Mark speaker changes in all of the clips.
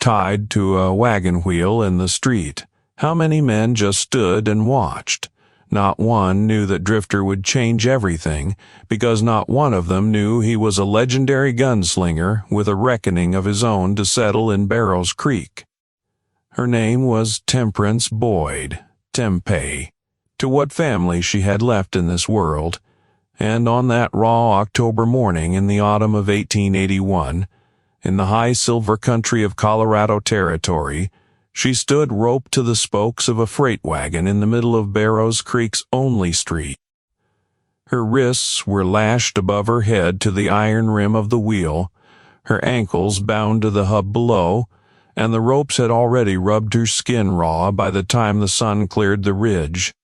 Speaker 1: tied to a wagon wheel in the street. How many men just stood and watched? Not one knew that Drifter would change everything, because not one of them knew he was a legendary gunslinger with a reckoning of his own to settle in Barrows Creek. Her name was Temperance Boyd, Tempeh, to what family she had left in this world, and on that raw October morning in the autumn of 1881, in the high silver country of Colorado Territory, she stood roped to the spokes of a freight wagon in the middle of Barrows Creek's only street. Her wrists were lashed above her head to the iron rim of the wheel, her ankles bound to the hub below, and the ropes had already rubbed her skin raw by the time the sun cleared the ridge.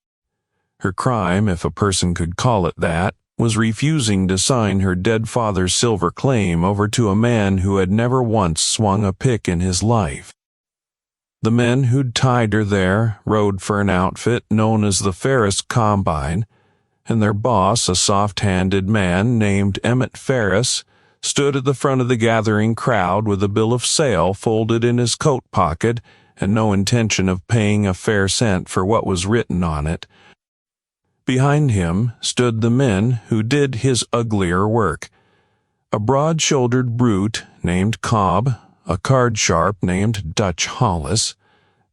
Speaker 1: Her crime, if a person could call it that, was refusing to sign her dead father's silver claim over to a man who had never once swung a pick in his life. The men who'd tied her there rode for an outfit known as the Ferris Combine, and their boss, a soft-handed man named Ferris, stood at the front of the gathering crowd with a bill of sale folded in his coat pocket and no intention of paying a fair cent for what was written on it. Behind him stood the men who did his uglier work, a broad-shouldered brute named Cobb, a card-sharp named Dutch Hollis,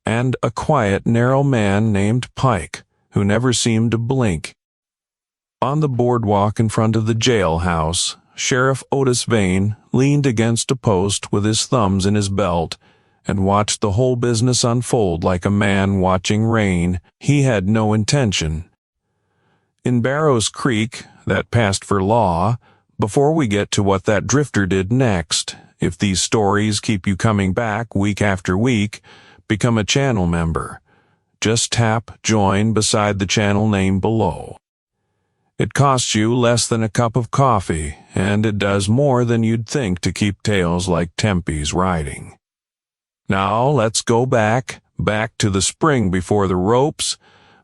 Speaker 1: and a quiet, narrow man named Pike, who never seemed to blink. On the boardwalk in front of the jailhouse, Sheriff Otis Vane leaned against a post with his thumbs in his belt and watched the whole business unfold like a man watching rain. He had no intention. In Barrows Creek, that passed for law, before we get to what that drifter did next. If these stories keep you coming back week after week, become a channel member. Just tap Join beside the channel name below. It costs you less than a cup of coffee, and it does more than you'd think to keep tales like Tempeh's writing. Now let's go back to the spring before the ropes,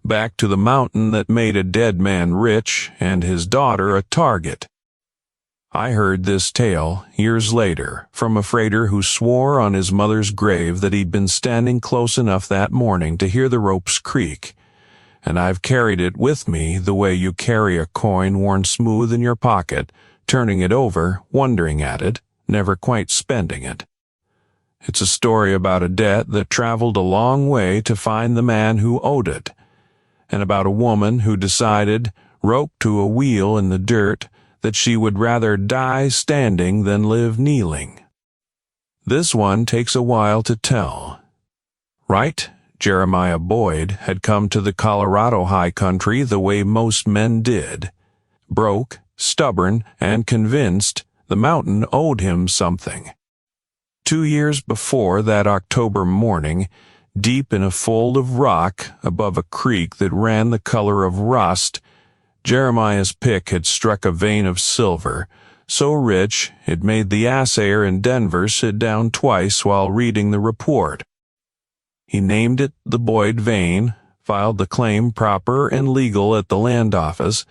Speaker 1: back to the mountain that made a dead man rich and his daughter a target. I heard this tale, years later, from a freighter who swore on his mother's grave that he'd been standing close enough that morning to hear the ropes creak, and I've carried it with me the way you carry a coin worn smooth in your pocket, turning it over, wondering at it, never quite spending it. It's a story about a debt that traveled a long way to find the man who owed it, and about a woman who decided, roped to a wheel in the dirt, that she would rather die standing than live kneeling. This one takes a while to tell. Right? Jeremiah Boyd had come to the Colorado high country the way most men did. Broke, stubborn, and convinced the mountain owed him something. 2 years before that October morning, deep in a fold of rock above a creek that ran the color of rust, Jeremiah's pick had struck a vein of silver, so rich it made the assayer in Denver sit down twice while reading the report. He named it the Boyd vein, filed the claim proper and legal at the land office,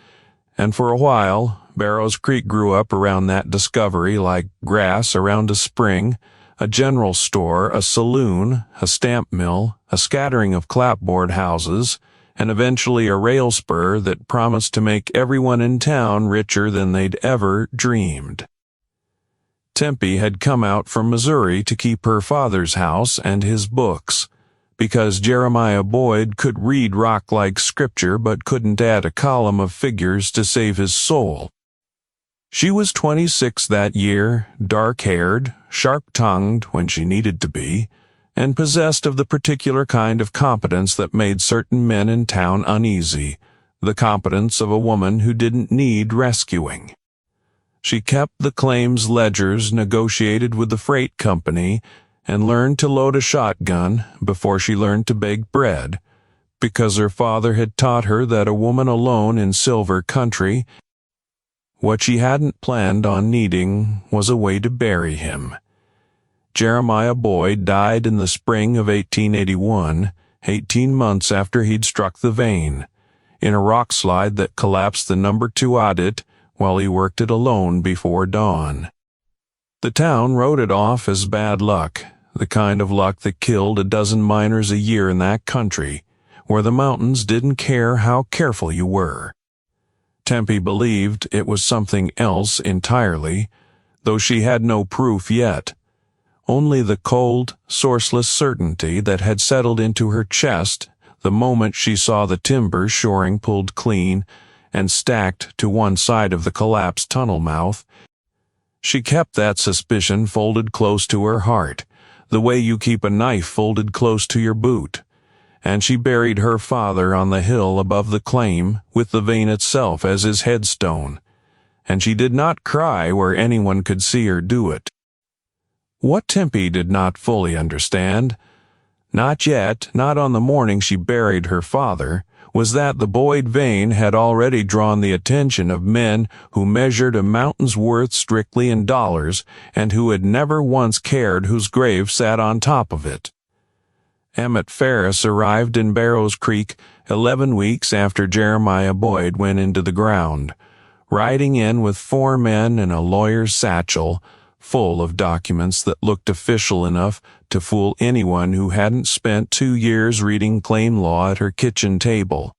Speaker 1: and for a while Barrows Creek grew up around that discovery like grass around a spring, a general store, a saloon, a stamp mill, a scattering of clapboard houses, and eventually a rail spur that promised to make everyone in town richer than they'd ever dreamed. Tempeh had come out from Missouri to keep her father's house and his books, because Jeremiah Boyd could read rock-like scripture but couldn't add a column of figures to save his soul. She was 26 that year, dark-haired, sharp-tongued when she needed to be, and possessed of the particular kind of competence that made certain men in town uneasy, the competence of a woman who didn't need rescuing. She kept the claims ledgers negotiated with the freight company and learned to load a shotgun before she learned to bake bread, because her father had taught her that a woman alone in silver country, what she hadn't planned on needing was a way to bury him. Jeremiah Boyd died in the spring of 1881, 18 months after he'd struck the vein, in a rock slide that collapsed the number 2 audit while he worked it alone before dawn. The town wrote it off as bad luck. the kind of luck that killed a dozen miners a year in that country, where the mountains didn't care how careful you were. Tempe believed it was something else entirely, though she had no proof yet. Only the cold, sourceless certainty that had settled into her chest the moment she saw the timber shoring pulled clean and stacked to one side of the collapsed tunnel mouth. She kept that suspicion folded close to her heart, the way you keep a knife folded close to your boot, and she buried her father on the hill above the claim with the vein itself as his headstone, and she did not cry where anyone could see her do it. What Tempe did not fully understand, not yet, not on the morning she buried her father, was that the Boyd vein had already drawn the attention of men who measured a mountain's worth strictly in dollars and who had never once cared whose grave sat on top of it. Emmett Ferris arrived in Barrows Creek 11 weeks after Jeremiah Boyd went into the ground, riding in with 4 men and a lawyer's satchel, full of documents that looked official enough to fool anyone who hadn't spent 2 years reading claim law at her kitchen table.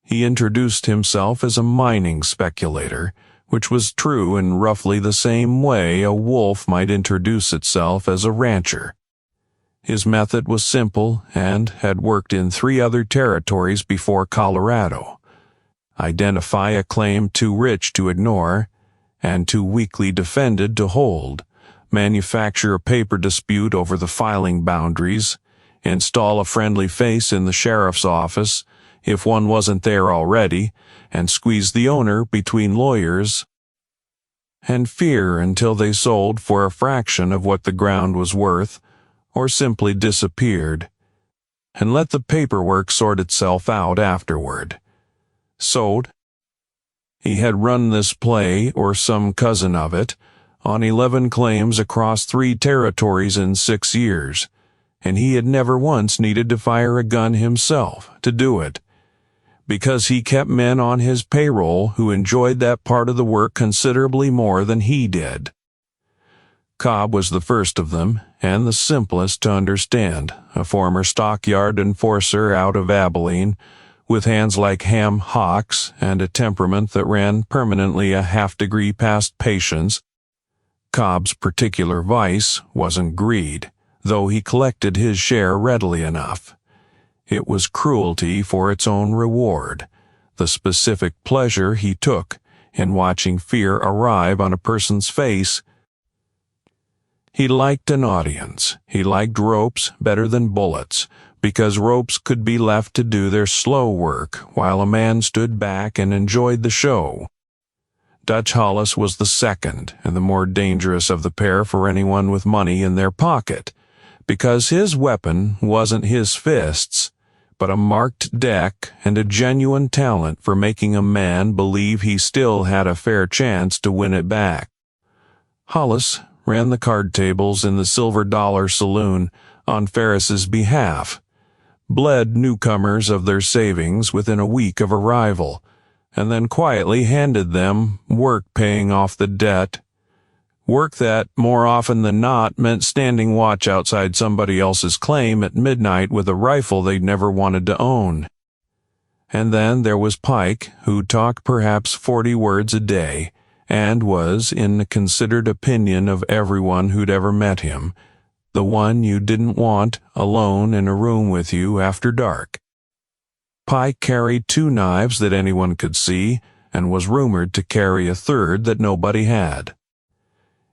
Speaker 1: He introduced himself as a mining speculator, which was true in roughly the same way a wolf might introduce itself as a rancher. His method was simple and had worked in 3 other territories before Colorado. Identify a claim too rich to ignore and too weakly defended to hold, manufacture a paper dispute over the filing boundaries, install a friendly face in the sheriff's office, if one wasn't there already, and squeeze the owner between lawyers, and fear until they sold for a fraction of what the ground was worth, or simply disappeared, and let the paperwork sort itself out afterward. Sold. He had run this play, or some cousin of it, on 11 claims across 3 territories in 6 years, and he had never once needed to fire a gun himself to do it, because he kept men on his payroll who enjoyed that part of the work considerably more than he did. Cobb was the first of them, and the simplest to understand, a former stockyard enforcer out of Abilene, with hands like ham hocks and a temperament that ran permanently a half-degree past patience. Cobb's particular vice wasn't greed, though he collected his share readily enough. It was cruelty for its own reward, the specific pleasure he took in watching fear arrive on a person's face. He liked an audience. He liked ropes better than bullets, because ropes could be left to do their slow work while a man stood back and enjoyed the show. Dutch Hollis was the second and the more dangerous of the pair for anyone with money in their pocket, because his weapon wasn't his fists, but a marked deck and a genuine talent for making a man believe he still had a fair chance to win it back. Hollis ran the card tables in the Silver Dollar Saloon on Ferris's behalf, bled newcomers of their savings within a week of arrival, and then quietly handed them work paying off the debt, work that, more often than not, meant standing watch outside somebody else's claim at midnight with a rifle they'd never wanted to own. And then there was Pike, who talked perhaps 40 words a day, and was, in the considered opinion of everyone who'd ever met him, the one you didn't want alone in a room with you after dark. Pike carried 2 knives that anyone could see, and was rumored to carry a third that nobody had.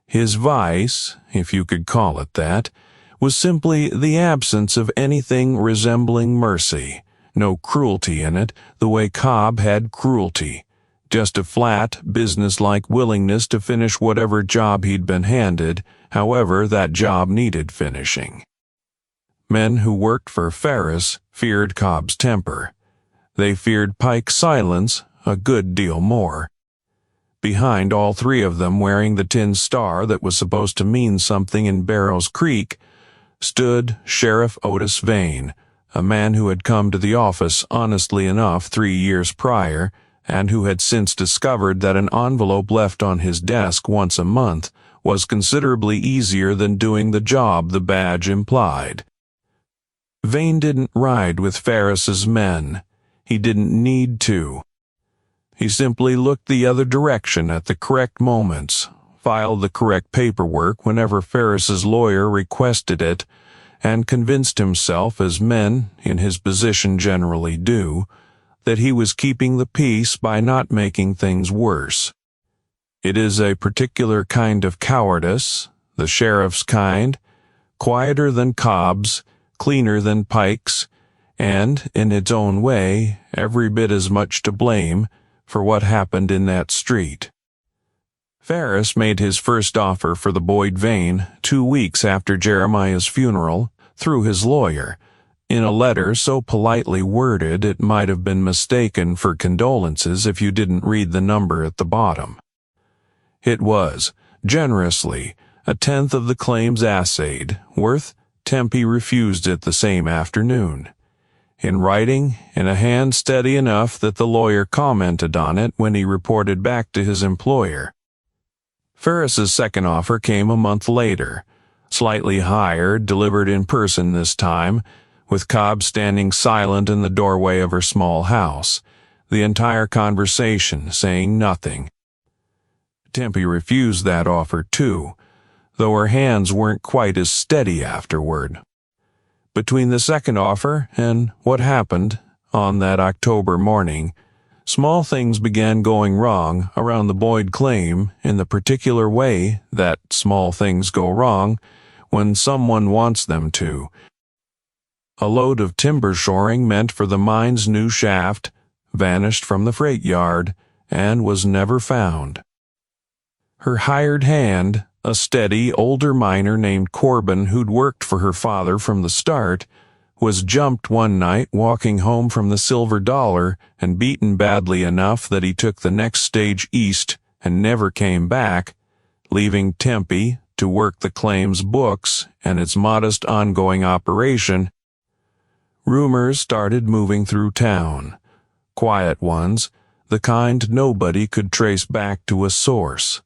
Speaker 1: His vice, if you could call it that, was simply the absence of anything resembling mercy, no cruelty in it the way Cobb had cruelty, just a flat, business-like willingness to finish whatever job he'd been handed, however that job needed finishing. Men who worked for Ferris feared Cobb's temper. They feared Pike's silence a good deal more. Behind all 3 of them wearing the tin star that was supposed to mean something in Barrows Creek stood Sheriff Otis Vane, a man who had come to the office honestly enough 3 years prior, and who had since discovered that an envelope left on his desk once a month was considerably easier than doing the job the badge implied. Vane didn't ride with Ferris's men. He didn't need to. He simply looked the other direction at the correct moments, filed the correct paperwork whenever Ferris's lawyer requested it, and convinced himself, as men in his position generally do, that he was keeping the peace by not making things worse. It is a particular kind of cowardice, the sheriff's kind, quieter than Cobb's, cleaner than Pike's, and, in its own way, every bit as much to blame for what happened in that street. Ferris made his first offer for the Boyd Vane 2 weeks after Jeremiah's funeral through his lawyer, in a letter so politely worded it might have been mistaken for condolences if you didn't read the number at the bottom. It was, generously, 1/10 of the claims assayed, worth. Tempe refused it the same afternoon. In writing, in a hand steady enough that the lawyer commented on it when he reported back to his employer. Ferris's second offer came a month later, slightly higher, delivered in person this time, with Cobb standing silent in the doorway of her small house, the entire conversation saying nothing. Tempe refused that offer too, though her hands weren't quite as steady afterward. Between the second offer and what happened on that October morning, small things began going wrong around the Boyd claim in the particular way that small things go wrong when someone wants them to. A load of timber shoring meant for the mine's new shaft vanished from the freight yard and was never found. Her hired hand, a steady, older miner named Corbin who'd worked for her father from the start, was jumped one night walking home from the Silver Dollar and beaten badly enough that he took the next stage east and never came back, leaving Tempe to work the claim's books and its modest ongoing operation. Rumors started moving through town, quiet ones, the kind nobody could trace back to a source.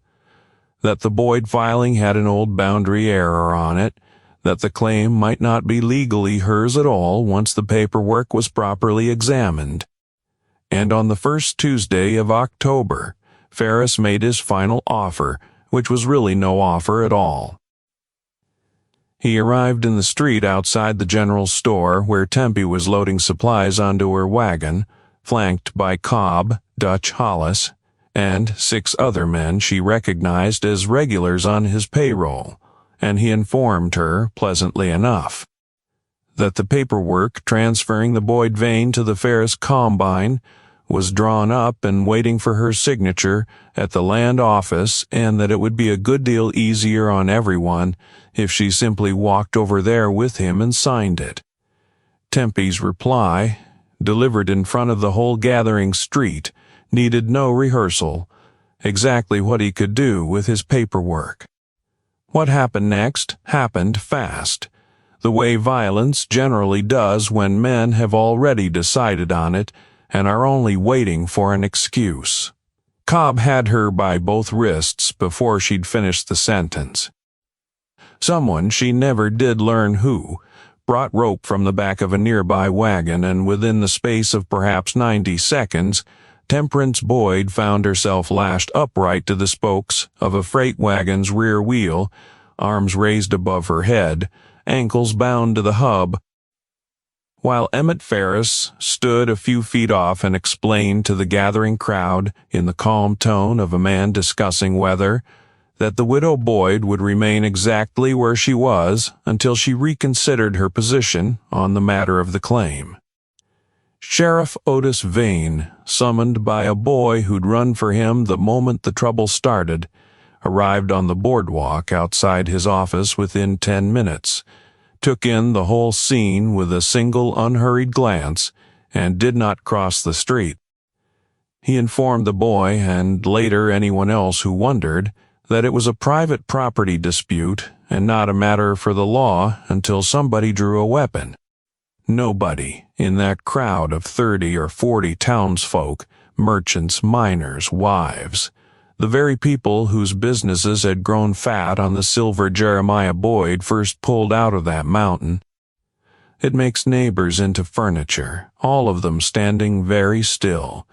Speaker 1: That the Boyd filing had an old boundary error on it, that the claim might not be legally hers at all once the paperwork was properly examined. And on the first Tuesday of October, Ferris made his final offer, which was really no offer at all. He arrived in the street outside the general store where Tempe was loading supplies onto her wagon, flanked by Cobb, Dutch Hollis, and 6 other men she recognized as regulars on his payroll, and he informed her, pleasantly enough, that the paperwork transferring the Boyd Vane to the Ferris Combine was drawn up and waiting for her signature at the land office, and that it would be a good deal easier on everyone if she simply walked over there with him and signed it. Tempe's reply, delivered in front of the whole gathering street, needed no rehearsal, exactly what he could do with his paperwork. What happened next happened fast, the way violence generally does when men have already decided on it and are only waiting for an excuse. Cobb had her by both wrists before she'd finished the sentence. Someone, she never did learn who, brought rope from the back of a nearby wagon, and within the space of perhaps 90 seconds, Temperance Boyd found herself lashed upright to the spokes of a freight wagon's rear wheel, arms raised above her head, ankles bound to the hub, while Emmett Ferris stood a few feet off and explained to the gathering crowd in the calm tone of a man discussing weather that the widow Boyd would remain exactly where she was until she reconsidered her position on the matter of the claim. Sheriff Otis Vane, summoned by a boy who'd run for him the moment the trouble started, arrived on the boardwalk outside his office within 10 minutes, took in the whole scene with a single unhurried glance, and did not cross the street. He informed the boy, and later anyone else who wondered, that it was a private property dispute and not a matter for the law until somebody drew a weapon. Nobody in that crowd of 30 or 40 townsfolk, merchants, miners, wives, The very people whose businesses had grown fat on the silver Jeremiah Boyd first pulled out of that mountain. It makes neighbors into furniture, all of them standing very still,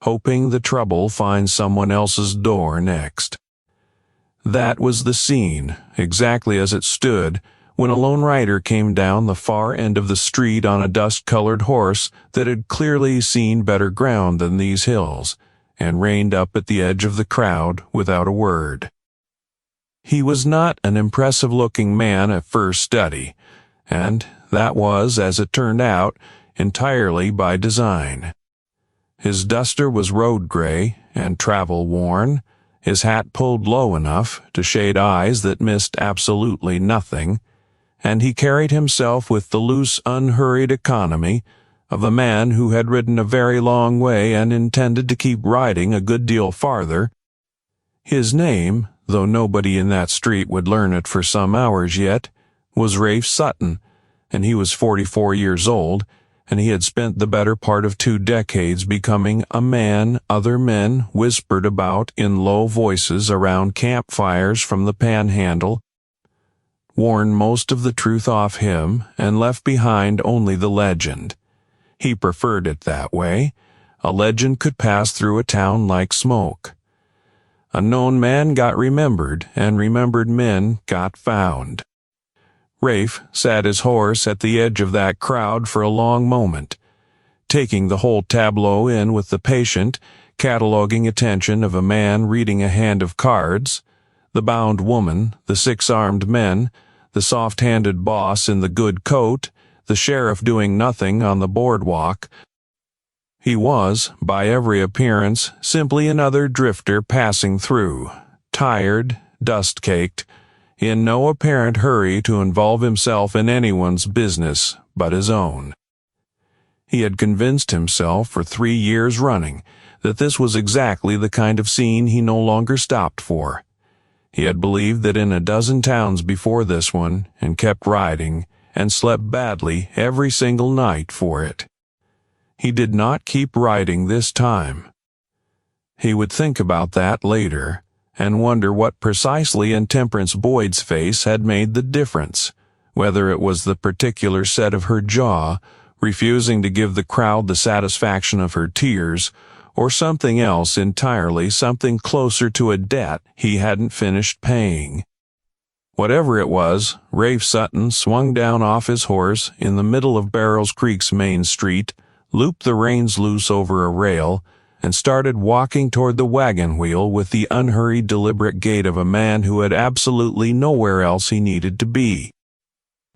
Speaker 1: hoping the trouble finds someone else's door next. That was the scene, exactly as it stood, when a lone rider came down the far end of the street on a dust-colored horse that had clearly seen better ground than these hills, and reined up at the edge of the crowd without a word. He was not an impressive-looking man at first study, and that was, as it turned out, entirely by design. His duster was road-gray and travel-worn, his hat pulled low enough to shade eyes that missed absolutely nothing, and he carried himself with the loose, unhurried economy of a man who had ridden a very long way and intended to keep riding a good deal farther. His name, though nobody in that street would learn it for some hours yet, was Name Sutton, and he was 44 years old, and he had spent the better part of 2 decades becoming a man other men whispered about in low voices around campfires from the Panhandle, worn most of the truth off him and left behind only the legend. He preferred it that way. A legend could pass through a town like smoke. A known man got remembered, and remembered men got found. Rafe sat his horse at the edge of that crowd for a long moment, taking the whole tableau in with the patient, cataloging attention of a man reading a hand of cards, the bound woman, the 6-armed men, the soft-handed boss in the good coat, the sheriff doing nothing on the boardwalk. He was, by every appearance, simply another drifter passing through, tired, dust-caked, in no apparent hurry to involve himself in anyone's business but his own. He had convinced himself for 3 years running that this was exactly the kind of scene he no longer stopped for. He had believed that in a dozen towns before this one, and kept riding, and slept badly every single night for it. He did not keep riding this time. He would think about that later, and wonder what precisely in Temperance Boyd's face had made the difference, whether it was the particular set of her jaw, refusing to give the crowd the satisfaction of her tears, or something else entirely, something closer to a debt he hadn't finished paying. Whatever it was, Rafe Sutton swung down off his horse in the middle of Barrows Creek's main street, looped the reins loose over a rail, and started walking toward the wagon wheel with the unhurried, deliberate gait of a man who had absolutely nowhere else he needed to be.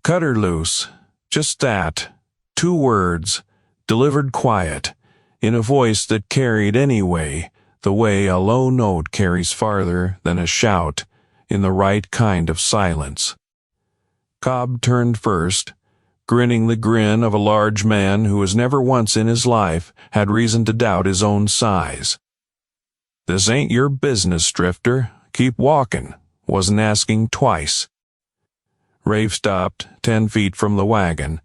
Speaker 1: Cut her loose. Just that. 2 words, delivered quiet, in a voice that carried anyway, the way a low note carries farther than a shout, in the right kind of silence. Cobb turned first, grinning the grin of a large man who has never once in his life had reason to doubt his own size. "This ain't your business, drifter. Keep walking," wasn't asking twice. Rafe stopped 10 feet from the wagon,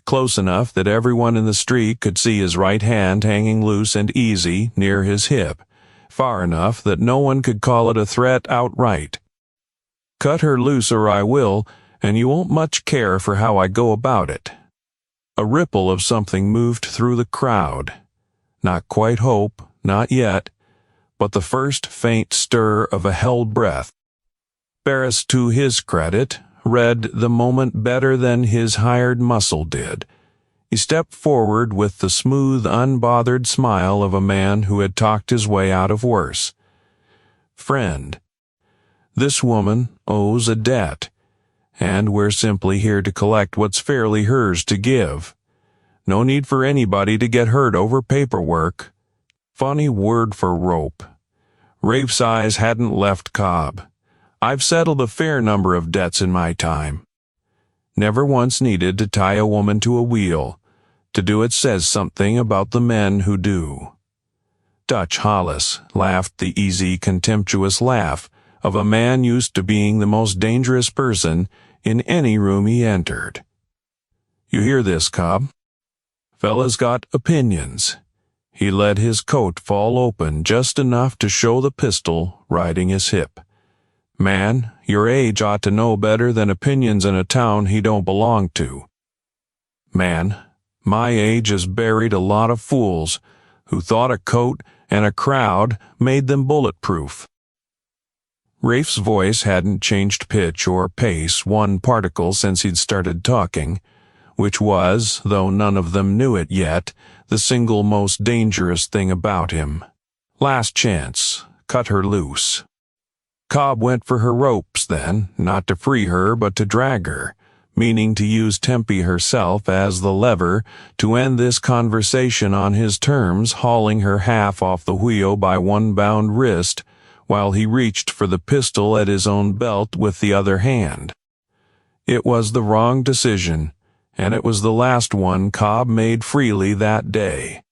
Speaker 1: close enough that everyone in the street could see his right hand hanging loose and easy near his hip, far enough that no one could call it a threat outright. "Cut her loose or I will, and you won't much care for how I go about it." A ripple of something moved through the crowd. Not quite hope, not yet, but the first faint stir of a held breath. Ferris, to his credit, read the moment better than his hired muscle did. He stepped forward with the smooth, unbothered smile of a man who had talked his way out of worse. "Friend, this woman owes a debt, and we're simply here to collect what's fairly hers to give. No need for anybody to get hurt over paperwork." Funny word for rope. Rafe's eyes hadn't left Cobb. "I've settled a fair number of debts in my time. Never once needed to tie a woman to a wheel. To do it says something about the men who do." Dutch Hollis laughed the easy, contemptuous laugh of a man used to being the most dangerous person in any room he entered. "You hear this, Cobb? Fella's got opinions. He let his coat fall open just enough to show the pistol riding his hip. "Man, your age ought to know better than opinions in a town he don't belong to." "Man, my age has buried a lot of fools who thought a coat and a crowd made them bulletproof." Rafe's voice hadn't changed pitch or pace one particle since he'd started talking, which was, though none of them knew it yet, the single most dangerous thing about him. Last chance. Cut her loose. Cobb went for her ropes then, not to free her but to drag her, meaning to use Tempe herself as the lever to end this conversation on his terms, hauling her half off the wheel by one bound wrist, while he reached for the pistol at his own belt with the other hand. It was the wrong decision, and it was the last one Cobb made freely that day.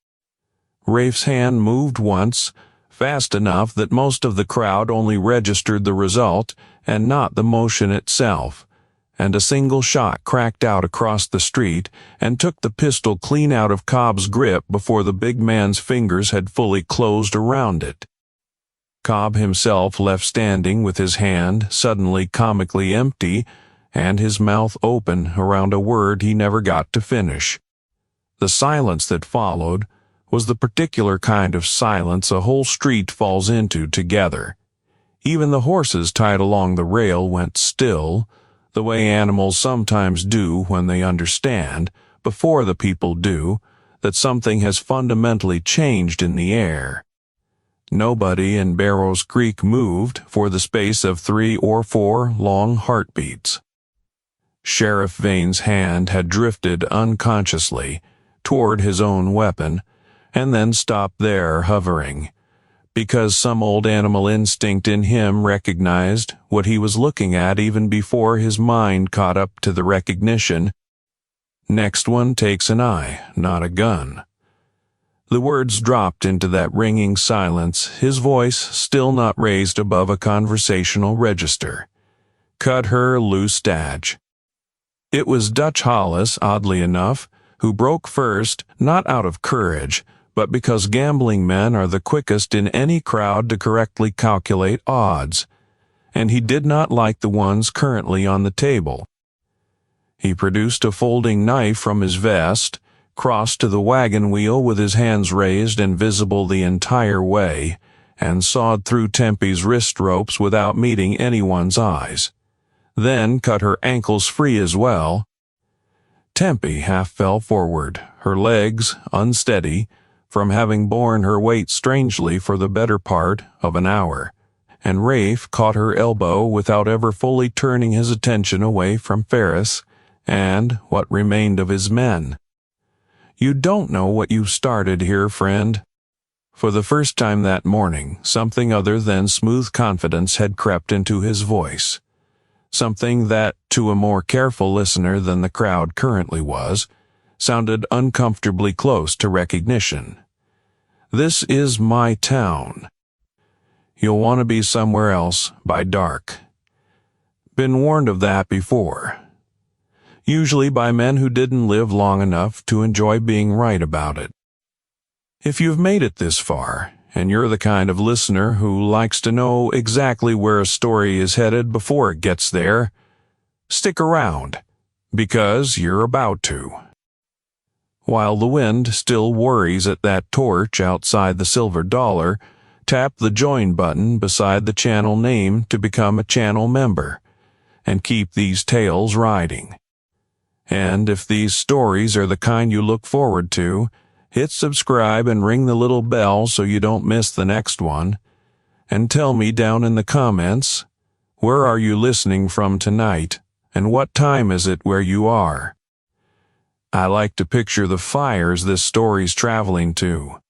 Speaker 1: Rafe's hand moved once, fast enough that most of the crowd only registered the result and not the motion itself, and a single shot cracked out across the street and took the pistol clean out of Cobb's grip before the big man's fingers had fully closed around it. Cobb himself left standing with his hand suddenly comically empty and his mouth open around a word he never got to finish. The silence that followed was the particular kind of silence a whole street falls into together. Even the horses tied along the rail went still, the way animals sometimes do when they understand, before the people do, that something has fundamentally changed in the air. Nobody in Barrows Creek moved for the space of 3 or 4 long heartbeats. Sheriff Vane's hand had drifted unconsciously toward his own weapon, and then stopped there hovering, because some old animal instinct in him recognized what he was looking at even before his mind caught up to the recognition. "Next one takes an eye, not a gun." The words dropped into that ringing silence, his voice still not raised above a conversational register. "Cut her loose, Dodge." It was Dutch Hollis, oddly enough, who broke first, not out of courage, but because gambling men are the quickest in any crowd to correctly calculate odds, and he did not like the ones currently on the table. He produced a folding knife from his vest, crossed to the wagon wheel with his hands raised and visible the entire way, and sawed through Tempe's wrist ropes without meeting anyone's eyes. Then cut her ankles free as well. Tempe half fell forward, her legs unsteady, from having borne her weight strangely for the better part of an hour, and Rafe caught her elbow without ever fully turning his attention away from Ferris and what remained of his men. "You don't know what you started here, friend." For the first time that morning, something other than smooth confidence had crept into his voice. Something that, to a more careful listener than the crowd currently was, sounded uncomfortably close to recognition. "This is my town. You'll want to be somewhere else by dark." Been warned of that before. Usually by men who didn't live long enough to enjoy being right about it. If you've made it this far, and you're the kind of listener who likes to know exactly where a story is headed before it gets there, stick around, because you're about to. While the wind still worries at that torch outside the Silver Dollar, tap the join button beside the channel name to become a channel member, and keep these tales riding. And if these stories are the kind you look forward to, hit subscribe and ring the little bell so you don't miss the next one. And tell me down in the comments, where are you listening from tonight, and what time is it where you are? I like to picture the fires this story's traveling to.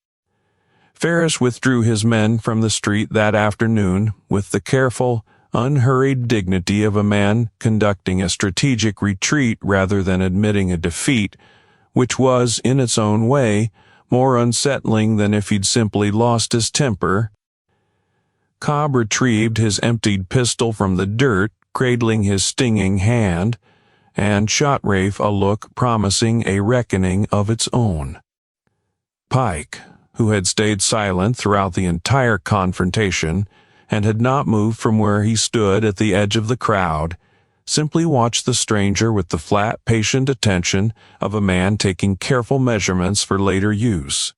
Speaker 1: Ferris withdrew his men from the street that afternoon with the careful, unhurried dignity of a man conducting a strategic retreat rather than admitting a defeat, which was, in its own way, more unsettling than if he'd simply lost his temper. Cobb retrieved his emptied pistol from the dirt, cradling his stinging hand, and shot Rafe a look promising a reckoning of its own. Pike, who had stayed silent throughout the entire confrontation and had not moved from where he stood at the edge of the crowd, simply watched the stranger with the flat, patient attention of a man taking careful measurements for later use.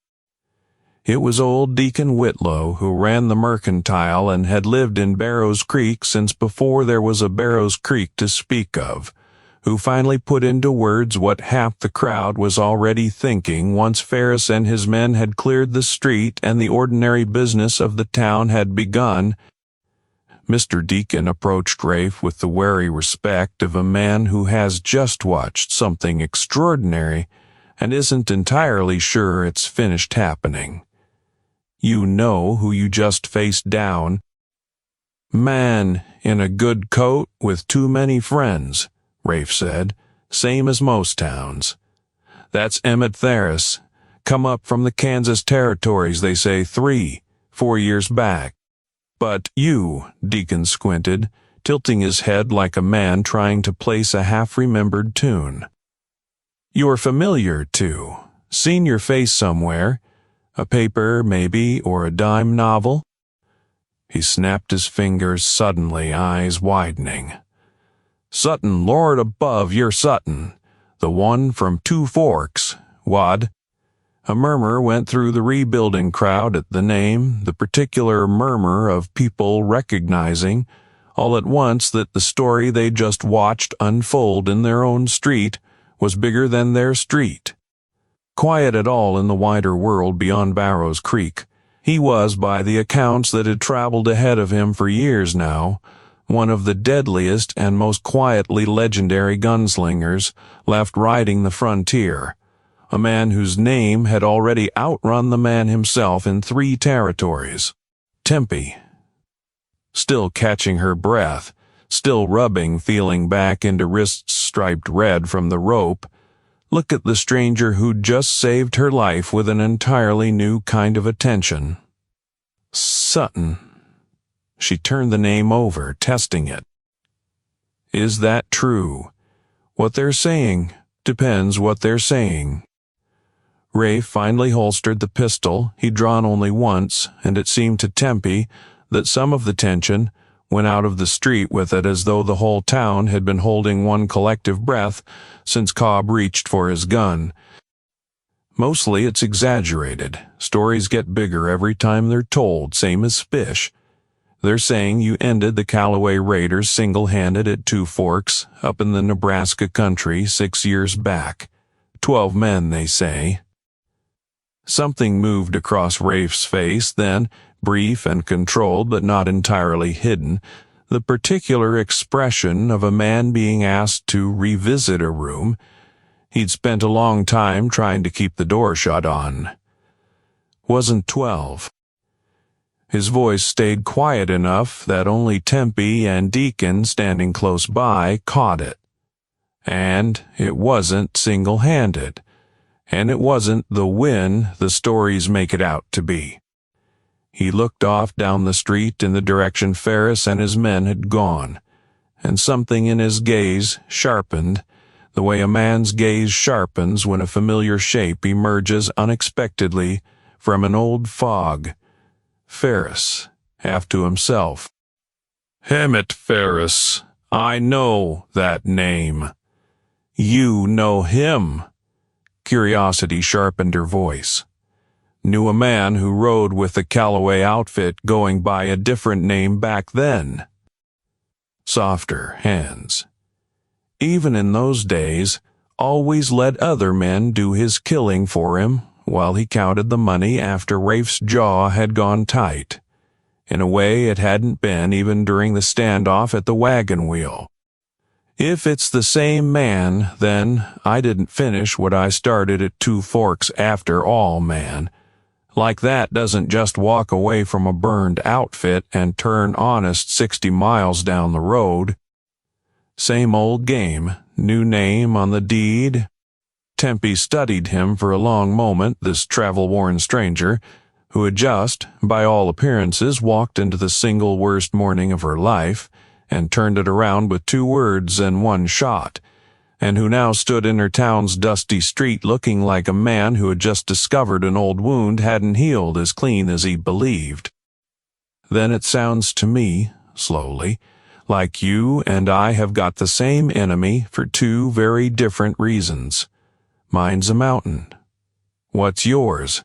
Speaker 1: It was old Deacon Whitlow, who ran the mercantile and had lived in Barrows Creek since before there was a Barrows Creek to speak of, who finally put into words what half the crowd was already thinking once Ferris and his men had cleared the street and the ordinary business of the town had begun. Mr. Deacon approached Rafe with the wary respect of a man who has just watched something extraordinary and isn't entirely sure it's finished happening. You know who you just faced down. Man in a good coat with too many friends, Rafe said, same as most towns. That's Emmett Ferris, come up from the Kansas territories, they say 3-4 years back. But you, Deacon squinted, tilting his head like a man trying to place a half-remembered tune. You're familiar, too. Seen your face somewhere. A paper, maybe, or a dime novel? He snapped his fingers suddenly, eyes widening. Sutton, Lord above, you're Sutton. The one from Two Forks, wad. A murmur went through the rebuilding crowd at the name, the particular murmur of people recognizing, all at once, that the story they just watched unfold in their own street was bigger than their street. Quiet at all in the wider world beyond Barrows Creek, he was, by the accounts that had traveled ahead of him for years now, one of the deadliest and most quietly legendary gunslingers left riding the frontier, a man whose name had already outrun the man himself in 3 territories. Tempe. Still catching her breath, still rubbing feeling back into wrists striped red from the rope, look at the stranger who'd just saved her life with an entirely new kind of attention. Sutton. She turned the name over, testing it. Is that true? What they're saying depends what they're saying. Rafe finally holstered the pistol he'd drawn only once, and it seemed to Tempe that some of the tension went out of the street with it, as though the whole town had been holding one collective breath since Cobb reached for his gun. Mostly it's exaggerated. Stories get bigger every time they're told, same as fish. They're saying you ended the Callaway Raiders single-handed at Two Forks, up in the Nebraska country 6 years back. 12 men, they say. Something moved across Rafe's face then, brief and controlled but not entirely hidden, the particular expression of a man being asked to revisit a room he'd spent a long time trying to keep the door shut on. Wasn't 12. His voice stayed quiet enough that only Tempe and Deacon, standing close by, caught it. And it wasn't single-handed, and it wasn't the win the stories make it out to be. He looked off down the street in the direction Ferris and his men had gone, and something in his gaze sharpened, the way a man's gaze sharpens when a familiar shape emerges unexpectedly from an old fog. Ferris, half to himself. Emmett Ferris, I know that name. You know him. Curiosity sharpened her voice. Knew a man who rode with the Callaway outfit going by a different name back then. Softer hands. Even in those days, always let other men do his killing for him while he counted the money after Rafe's jaw had gone tight. In a way it hadn't been even during the standoff at the wagon wheel. If it's the same man, then I didn't finish what I started at Two Forks after all, man. Like that doesn't just walk away from a burned outfit and turn honest 60 miles down the road. Same old game, new name on the deed. Tempe studied him for a long moment, this travel-worn stranger, who had just, by all appearances, walked into the single worst morning of her life, and turned it around with 2 words and 1 shot, and who now stood in her town's dusty street looking like a man who had just discovered an old wound hadn't healed as clean as he believed. Then it sounds to me, slowly, like you and I have got the same enemy for two very different reasons. Mine's a mountain. What's yours?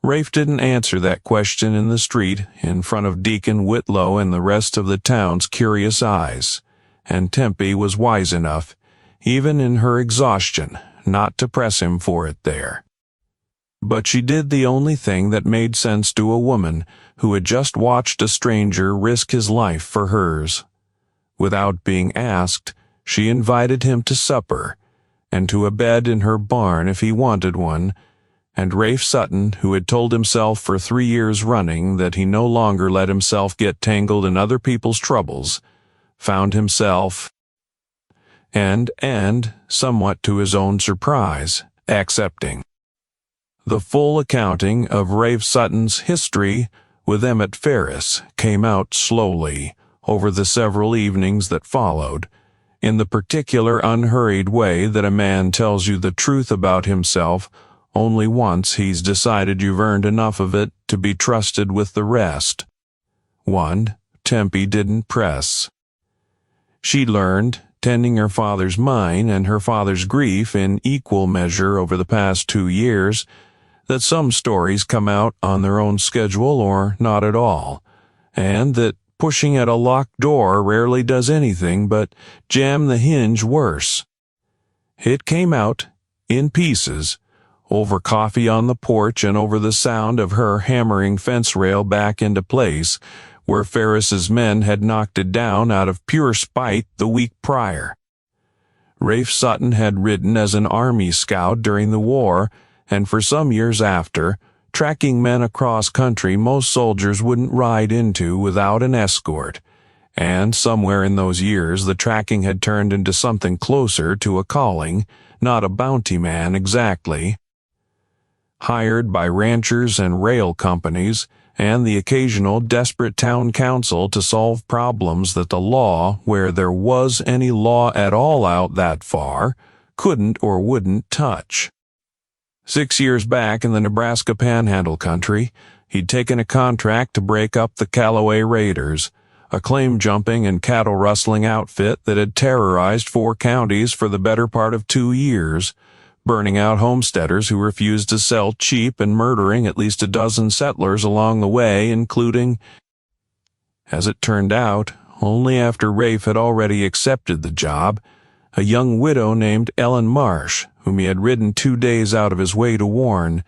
Speaker 1: Rafe didn't answer that question in the street in front of Deacon Whitlow and the rest of the town's curious eyes, and Tempe was wise enough, even in her exhaustion, not to press him for it there. But she did the only thing that made sense to a woman who had just watched a stranger risk his life for hers. Without being asked, she invited him to supper, and to a bed in her barn if he wanted one, and Rafe Sutton, who had told himself for 3 years running that he no longer let himself get tangled in other people's troubles, found himself, and, somewhat to his own surprise, accepting. The full accounting of Rafe Sutton's history with Emmett Ferris came out slowly over the several evenings that followed, in the particular unhurried way that a man tells you the truth about himself only once he's decided you've earned enough of it to be trusted with the rest. Tempe didn't press. She learned, tending her father's mine and her father's grief in equal measure over the past 2 years, that some stories come out on their own schedule or not at all, and that pushing at a locked door rarely does anything but jam the hinge worse. It came out, in pieces, over coffee on the porch and over the sound of her hammering fence rail back into place, where Ferris's men had knocked it down out of pure spite the week prior. Rafe Sutton had ridden as an army scout during the war, and for some years after, tracking men across country most soldiers wouldn't ride into without an escort, and somewhere in those years the tracking had turned into something closer to a calling, not a bounty man exactly. Hired by ranchers and rail companies, and the occasional desperate town council to solve problems that the law, where there was any law at all out that far, couldn't or wouldn't touch. 6 years back in the Nebraska Panhandle country, he'd taken a contract to break up the Callaway Raiders, a claim-jumping and cattle-rustling outfit that had terrorized 4 counties for the better part of 2 years, burning out homesteaders who refused to sell cheap and murdering at least a dozen settlers along the way, including, as it turned out, only after Rafe had already accepted the job, a young widow named Ellen Marsh, whom he had ridden 2 days out of his way to warn,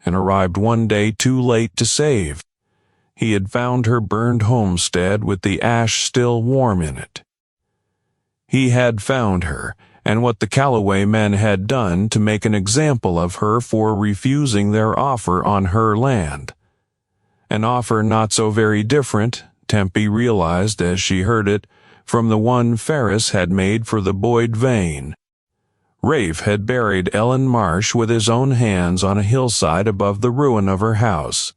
Speaker 1: and arrived 1 day too late to save. He had found her burned homestead with the ash still warm in it. He had found her, and what the Callaway men had done to make an example of her for refusing their offer on her land. An offer not so very different, Tempe realized as she heard it, from the one Ferris had made for the Boyd vein. Rafe had buried Ellen Marsh with his own hands on a hillside above the ruin of her house.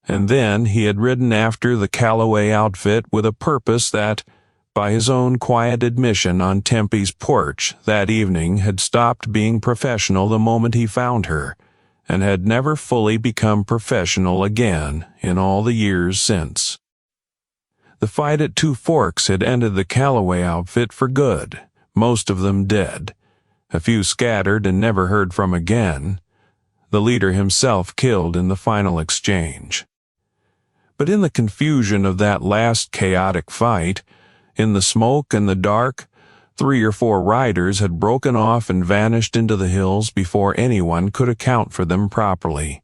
Speaker 1: And then he had ridden after the Callaway outfit with a purpose that, by his own quiet admission on Tempe's porch that evening, had stopped being professional the moment he found her, and had never fully become professional again in all the years since. The fight at Two Forks had ended the Callaway outfit for good, most of them dead. A few scattered and never heard from again, the leader himself killed in the final exchange. But in the confusion of that last chaotic fight, in the smoke and the dark, 3 or 4 riders had broken off and vanished into the hills before anyone could account for them properly.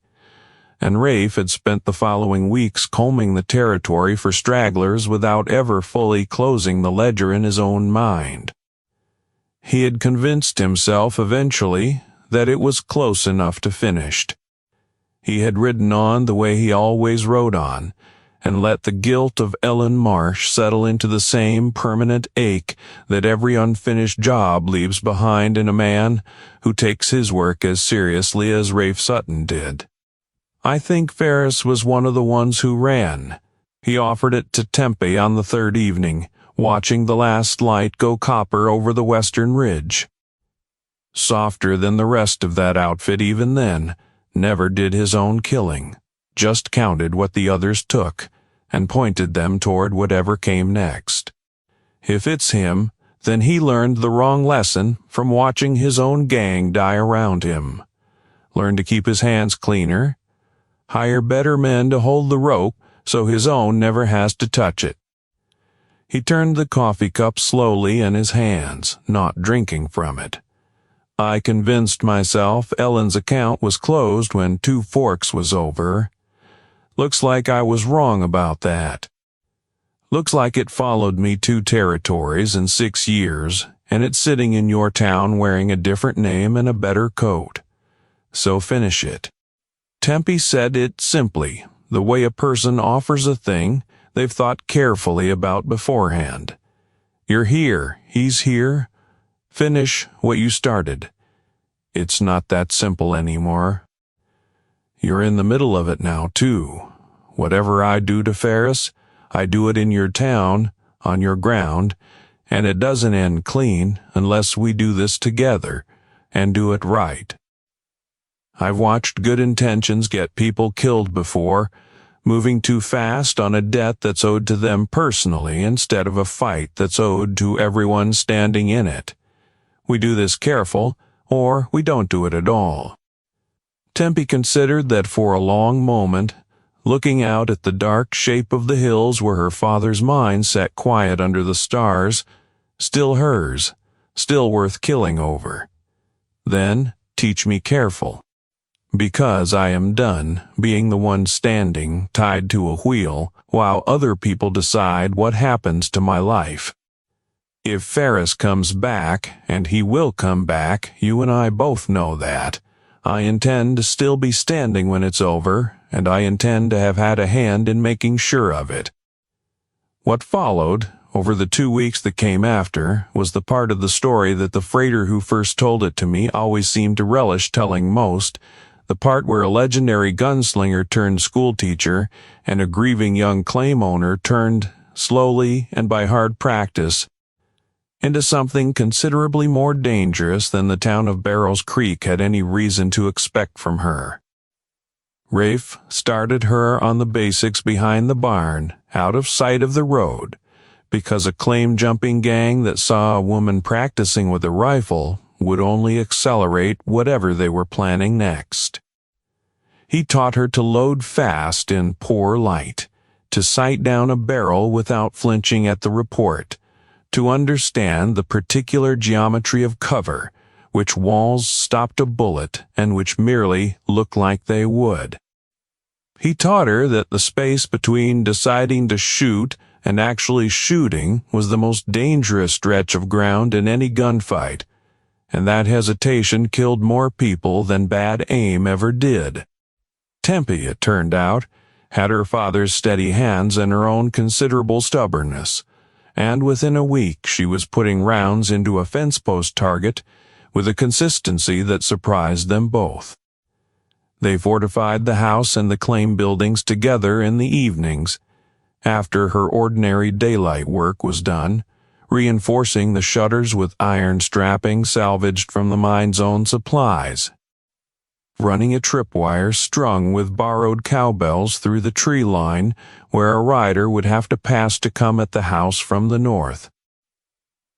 Speaker 1: And Rafe had spent the following weeks combing the territory for stragglers without ever fully closing the ledger in his own mind. He had convinced himself eventually that it was close enough to finished. He had ridden on the way he always rode on, and let the guilt of Ellen Marsh settle into the same permanent ache that every unfinished job leaves behind in a man who takes his work as seriously as Rafe Sutton did. I think Ferris was one of the ones who ran. He offered it to Tempe on the 3rd evening, watching the last light go copper over the western ridge. softer than the rest of that outfit even then, never did his own killing, just counted what the others took, and pointed them toward whatever came next. If it's him, then he learned the wrong lesson from watching his own gang die around him. Learn to keep his hands cleaner, hire better men to hold the rope so his own never has to touch it. He turned the coffee cup slowly in his hands, not drinking from it. I convinced myself Ellen's account was closed when 2 forks was over. Looks like I was wrong about that. Looks like it followed me 2 territories in 6 years, and it's sitting in your town wearing a different name and a better coat. So finish it. Tempe said it simply, the way a person offers a thing they've thought carefully about beforehand. You're here, he's here. Finish what you started. It's not that simple anymore. You're in the middle of it now, too. Whatever I do to Ferris, I do it in your town, on your ground, and it doesn't end clean unless we do this together and do it right. I've watched good intentions get people killed before, moving too fast on a debt that's owed to them personally instead of a fight that's owed to everyone standing in it. We do this careful, or we don't do it at all. Tempe considered that for a long moment, looking out at the dark shape of the hills where her father's mine sat quiet under the stars, still hers, still worth killing over. Then, teach me careful. Because I am done being the one standing, tied to a wheel, while other people decide what happens to my life. If Ferris comes back, and he will come back, you and I both know that, I intend to still be standing when it's over, and I intend to have had a hand in making sure of it. What followed, over the 2 weeks that came after, was the part of the story that the freighter who first told it to me always seemed to relish telling most, the part where a legendary gunslinger turned schoolteacher and a grieving young claim owner turned, slowly and by hard practice, into something considerably more dangerous than the town of Barrows Creek had any reason to expect from her. Rafe started her on the basics behind the barn, out of sight of the road, because a claim-jumping gang that saw a woman practicing with a rifle would only accelerate whatever they were planning next. He taught her to load fast in poor light, to sight down a barrel without flinching at the report, to understand the particular geometry of cover, which walls stopped a bullet and which merely looked like they would. He taught her that the space between deciding to shoot and actually shooting was the most dangerous stretch of ground in any gunfight, and that hesitation killed more people than bad aim ever did. Tempe, it turned out, had her father's steady hands and her own considerable stubbornness, and within a week she was putting rounds into a fence post target with a consistency that surprised them both. They fortified the house and the claim buildings together in the evenings, after her ordinary daylight work was done, reinforcing the shutters with iron strapping salvaged from the mine's own supplies, running a tripwire strung with borrowed cowbells through the tree line where a rider would have to pass to come at the house from the north.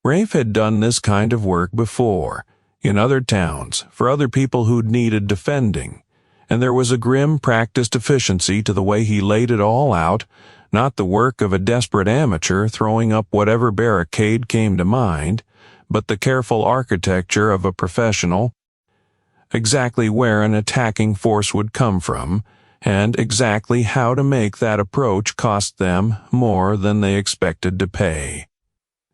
Speaker 1: Rafe had done this kind of work before, in other towns, for other people who'd needed defending, and there was a grim practiced efficiency to the way he laid it all out, not the work of a desperate amateur throwing up whatever barricade came to mind, but the careful architecture of a professional, exactly where an attacking force would come from, and exactly how to make that approach cost them more than they expected to pay.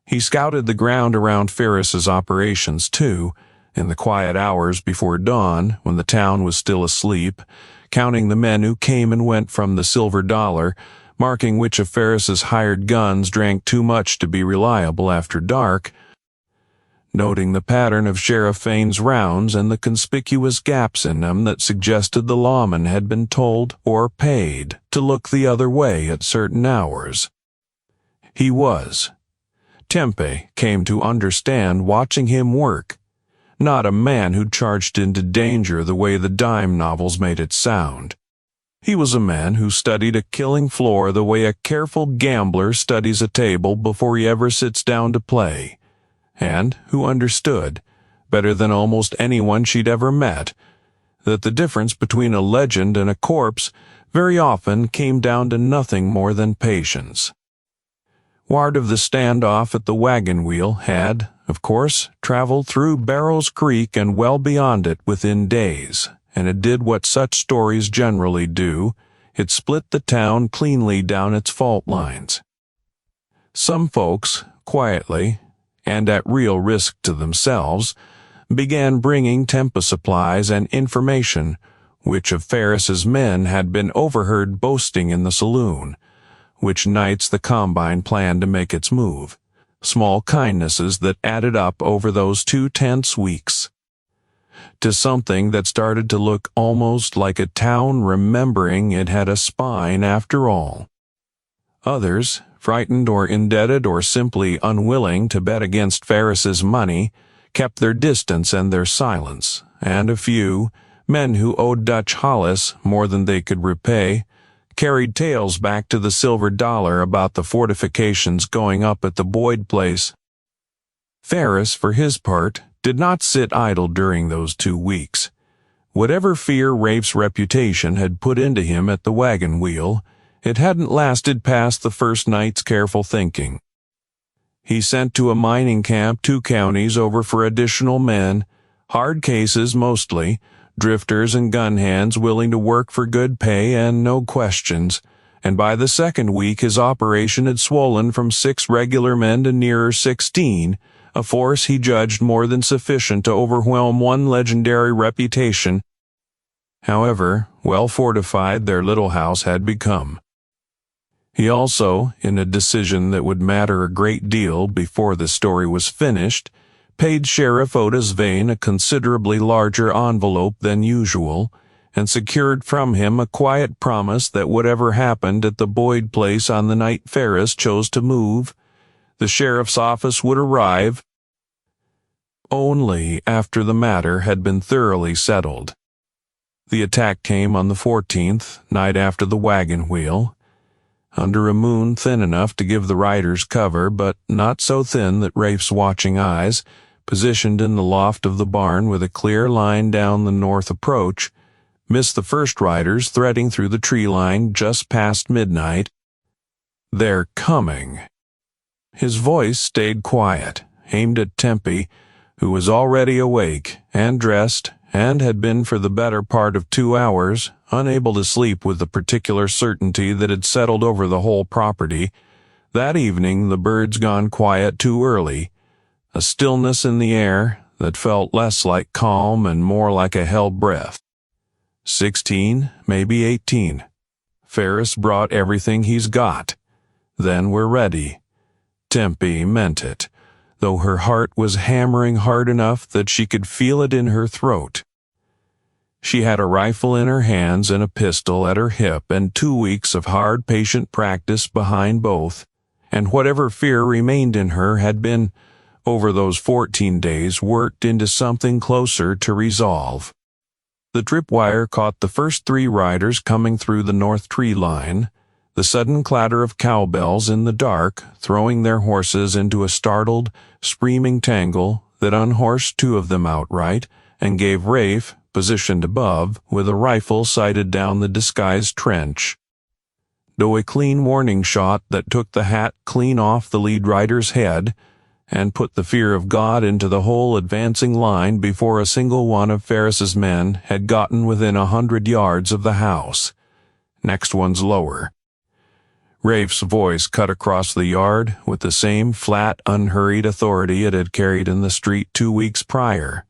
Speaker 1: He scouted the ground around Ferris's operations, too, in the quiet hours before dawn, when the town was still asleep, counting the men who came and went from the Silver Dollar, marking which of Ferris's hired guns drank too much to be reliable after dark, noting the pattern of Sheriff Fain's rounds and the conspicuous gaps in them that suggested the lawman had been told or paid to look the other way at certain hours. Tempe came to understand watching him work, not a man who charged into danger the way the dime novels made it sound. He was a man who studied a killing floor the way a careful gambler studies a table before he ever sits down to play, and who understood, better than almost anyone she'd ever met, that the difference between a legend and a corpse very often came down to nothing more than patience. Word of the standoff at the wagon wheel had, of course, traveled through Barrows Creek and well beyond it within days, and it did what such stories generally do. It split the town cleanly down its fault lines. Some folks, quietly, and at real risk to themselves, began bringing Tempa supplies and information, which of Ferris's men had been overheard boasting in the saloon, which nights the combine planned to make its move. Small kindnesses that added up over those 2 tense weeks, to something that started to look almost like a town remembering it had a spine after all. Others, frightened or indebted or simply unwilling to bet against Ferris's money, kept their distance and their silence, and a few, men who owed Dutch Hollis more than they could repay, carried tales back to the Silver Dollar about the fortifications going up at the Boyd place. Ferris, for his part, did not sit idle during those 2 weeks. Whatever fear Rafe's reputation had put into him at the wagon wheel, it hadn't lasted past the first night's careful thinking. He sent to a mining camp 2 counties over for additional men, hard cases mostly, drifters and gun hands willing to work for good pay and no questions, and by the 2nd week his operation had swollen from 6 regular men to nearer 16, a force he judged more than sufficient to overwhelm one legendary reputation. However well fortified their little house had become. He also, in a decision that would matter a great deal before the story was finished, paid Sheriff Otis Vane a considerably larger envelope than usual, and secured from him a quiet promise that whatever happened at the Boyd place on the night Ferris chose to move, the sheriff's office would arrive only after the matter had been thoroughly settled. The attack came on the 14th, night after the wagon wheel, under a moon thin enough to give the riders cover, but not so thin that Rafe's watching eyes, positioned in the loft of the barn with a clear line down the north approach, missed the first riders threading through the tree line just past midnight. "They're coming." His voice stayed quiet, aimed at Tempe, who was already awake and dressed, and had been for the better part of 2 hours, unable to sleep with the particular certainty that had settled over the whole property. That evening the birds gone quiet too early, a stillness in the air that felt less like calm and more like a held breath. 16, maybe 18. Ferris brought everything he's got. Then we're ready. Tempe meant it, though her heart was hammering hard enough that she could feel it in her throat. She had a rifle in her hands and a pistol at her hip and 2 weeks of hard, patient practice behind both, and whatever fear remained in her had been, over those 14 days, worked into something closer to resolve. The tripwire caught the first 3 riders coming through the north tree line, the sudden clatter of cowbells in the dark throwing their horses into a startled, screaming tangle that unhorsed 2 of them outright and gave Rafe, positioned above, with a rifle sighted down the disguised trench. Though a clean warning shot that took the hat clean off the lead rider's head and put the fear of God into the whole advancing line before a single one of Ferris's men had gotten within 100 yards of the house. Next one's lower. Rafe's voice cut across the yard with the same flat, unhurried authority it had carried in the street 2 weeks prior.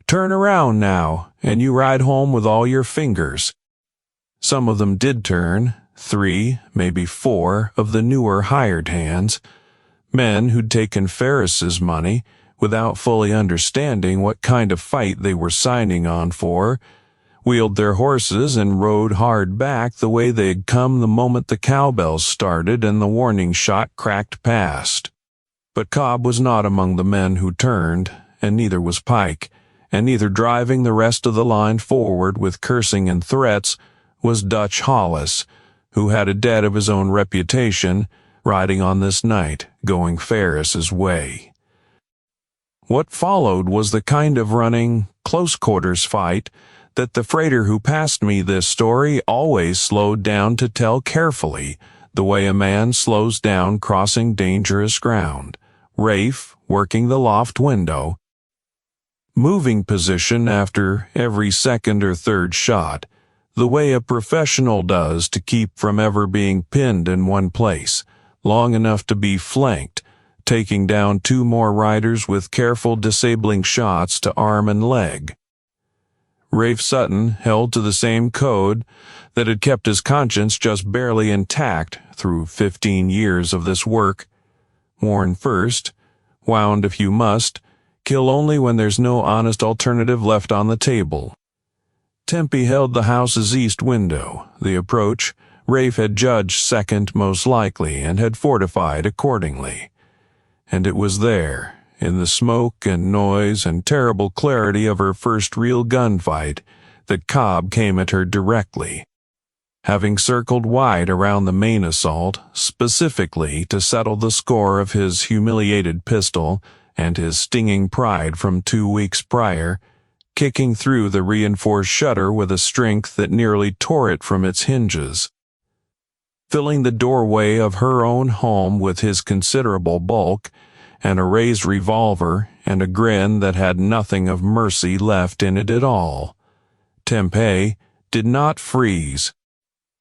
Speaker 1: "Turn around now, and you ride home with all your fingers." Some of them did turn, 3, maybe 4, of the newer hired hands, men who'd taken Ferris's money without fully understanding what kind of fight they were signing on for, wheeled their horses and rode hard back the way they'd come the moment the cowbells started and the warning shot cracked past. But Cobb was not among the men who turned, and neither was Pike, and neither driving the rest of the line forward with cursing and threats was Dutch Hollis, who had a debt of his own reputation, riding on this night, going Ferris's way. What followed was the kind of running, close-quarters fight that the freighter who passed me this story always slowed down to tell carefully, the way a man slows down crossing dangerous ground. Rafe, working the loft window, moving position after every second or third shot, the way a professional does to keep from ever being pinned in one place, long enough to be flanked, taking down 2 more riders with careful disabling shots to arm and leg. Rafe Sutton held to the same code that had kept his conscience just barely intact through 15 years of this work. Warn first, wound if you must, kill only when there's no honest alternative left on the table. Tempe held the house's east window. The approach Rafe had judged second most likely and had fortified accordingly. And it was there, in the smoke and noise and terrible clarity of her first real gunfight, that Cobb came at her directly. Having circled wide around the main assault, specifically to settle the score of his humiliated pistol and his stinging pride from 2 weeks prior, kicking through the reinforced shutter with a strength that nearly tore it from its hinges. Filling the doorway of her own home with his considerable bulk, and a raised revolver, and a grin that had nothing of mercy left in it at all. Tempe did not freeze.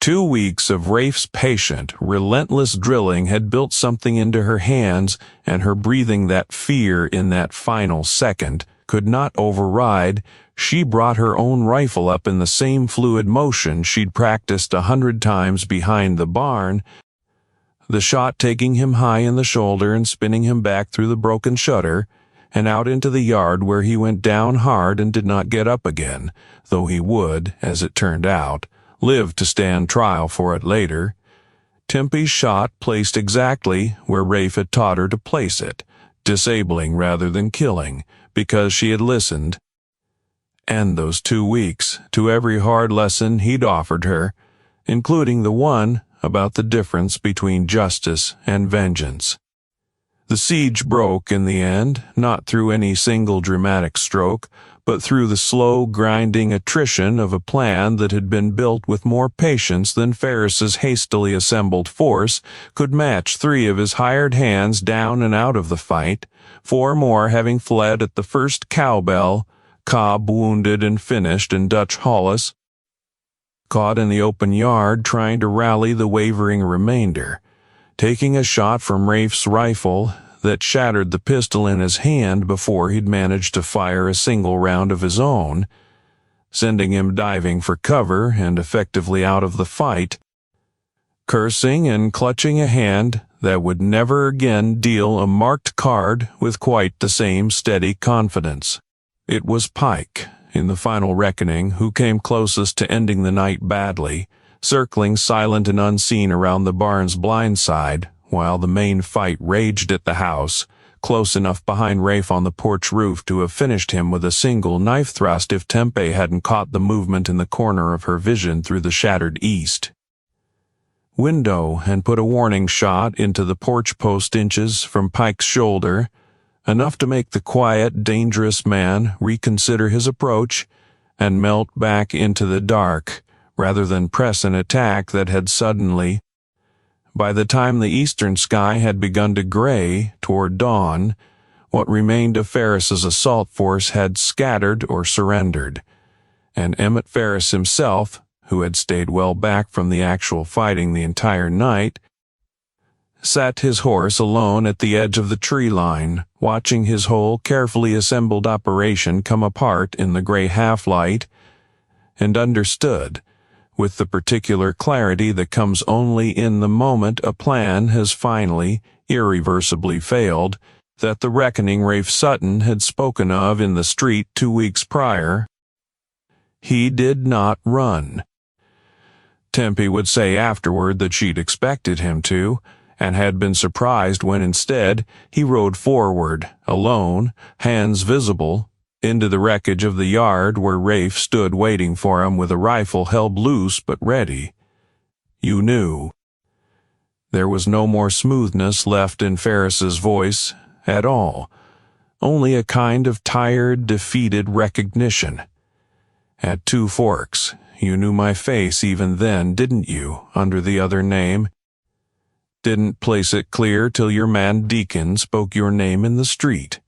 Speaker 1: 2 weeks of Rafe's patient, relentless drilling had built something into her hands, and her breathing that fear in that final second could not override. She brought her own rifle up in the same fluid motion she'd practiced 100 times behind the barn, the shot taking him high in the shoulder and spinning him back through the broken shutter, and out into the yard where he went down hard and did not get up again, though he would, as it turned out, live to stand trial for it later. Tempe's shot placed exactly where Rafe had taught her to place it, disabling rather than killing, because she had listened, and those 2 weeks, to every hard lesson he'd offered her, including the one about the difference between justice and vengeance. The siege broke in the end, not through any single dramatic stroke, but through the slow, grinding attrition of a plan that had been built with more patience than Ferris's hastily assembled force could match 3 of his hired hands down and out of the fight, 4 more having fled at the first cowbell, Cobb wounded and finished, and Dutch Hollis caught in the open yard trying to rally the wavering remainder, taking a shot from Rafe's rifle that shattered the pistol in his hand before he'd managed to fire a single round of his own, sending him diving for cover and effectively out of the fight, cursing and clutching a hand that would never again deal a marked card with quite the same steady confidence. It was Pike, in the final reckoning, who came closest to ending the night badly, circling silent and unseen around the barn's blind side, while the main fight raged at the house, close enough behind Rafe on the porch roof to have finished him with a single knife thrust if Tempe hadn't caught the movement in the corner of her vision through the shattered east window and put a warning shot into the porch post inches from Pike's shoulder, enough to make the quiet, dangerous man reconsider his approach and melt back into the dark, rather than press an attack that had suddenly, by the time the eastern sky had begun to gray toward dawn, what remained of Ferris's assault force had scattered or surrendered, and Emmett Ferris himself, who had stayed well back from the actual fighting the entire night, sat his horse alone at the edge of the tree line, watching his whole carefully assembled operation come apart in the gray half-light, and understood, with the particular clarity that comes only in the moment a plan has finally, irreversibly failed, that the reckoning Rafe Sutton had spoken of in the street 2 weeks prior. He did not run. Tempe would say afterward that she'd expected him to, and had been surprised when instead he rode forward, alone, hands visible, into the wreckage of the yard where Rafe stood waiting for him with a rifle held loose but ready. You knew. There was no more smoothness left in Ferris's voice at all, only a kind of tired, defeated recognition. At Two Forks, you knew my face even then, didn't you, under the other name? Didn't place it clear till your man Deacon spoke your name in the street.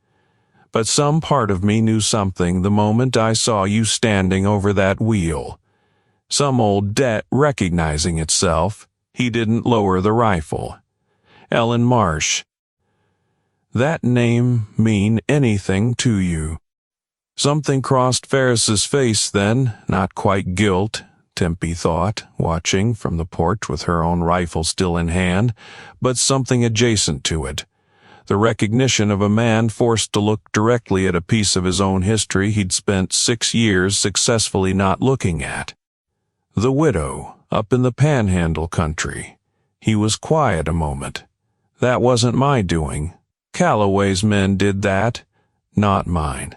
Speaker 1: But some part of me knew something the moment I saw you standing over that wheel. Some old debt recognizing itself, he didn't lower the rifle. Ellen Marsh. That name mean anything to you? Something crossed Ferris's face then, not quite guilt, Tempe thought, watching from the porch with her own rifle still in hand, but something adjacent to it. The recognition of a man forced to look directly at a piece of his own history he'd spent 6 years successfully not looking at. The widow, up in the Panhandle country. He was quiet a moment. That wasn't my doing. Calloway's men did that, not mine.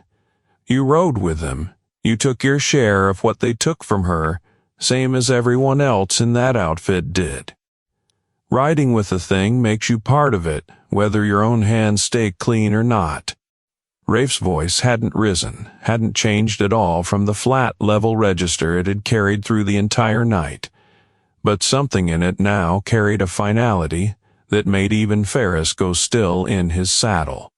Speaker 1: You rode with them. You took your share of what they took from her, same as everyone else in that outfit did. Riding with the thing makes you part of it, whether your own hands stay clean or not. Rafe's voice hadn't risen, hadn't changed at all from the flat, level register it had carried through the entire night. But something in it now carried a finality that made even Ferris go still in his saddle.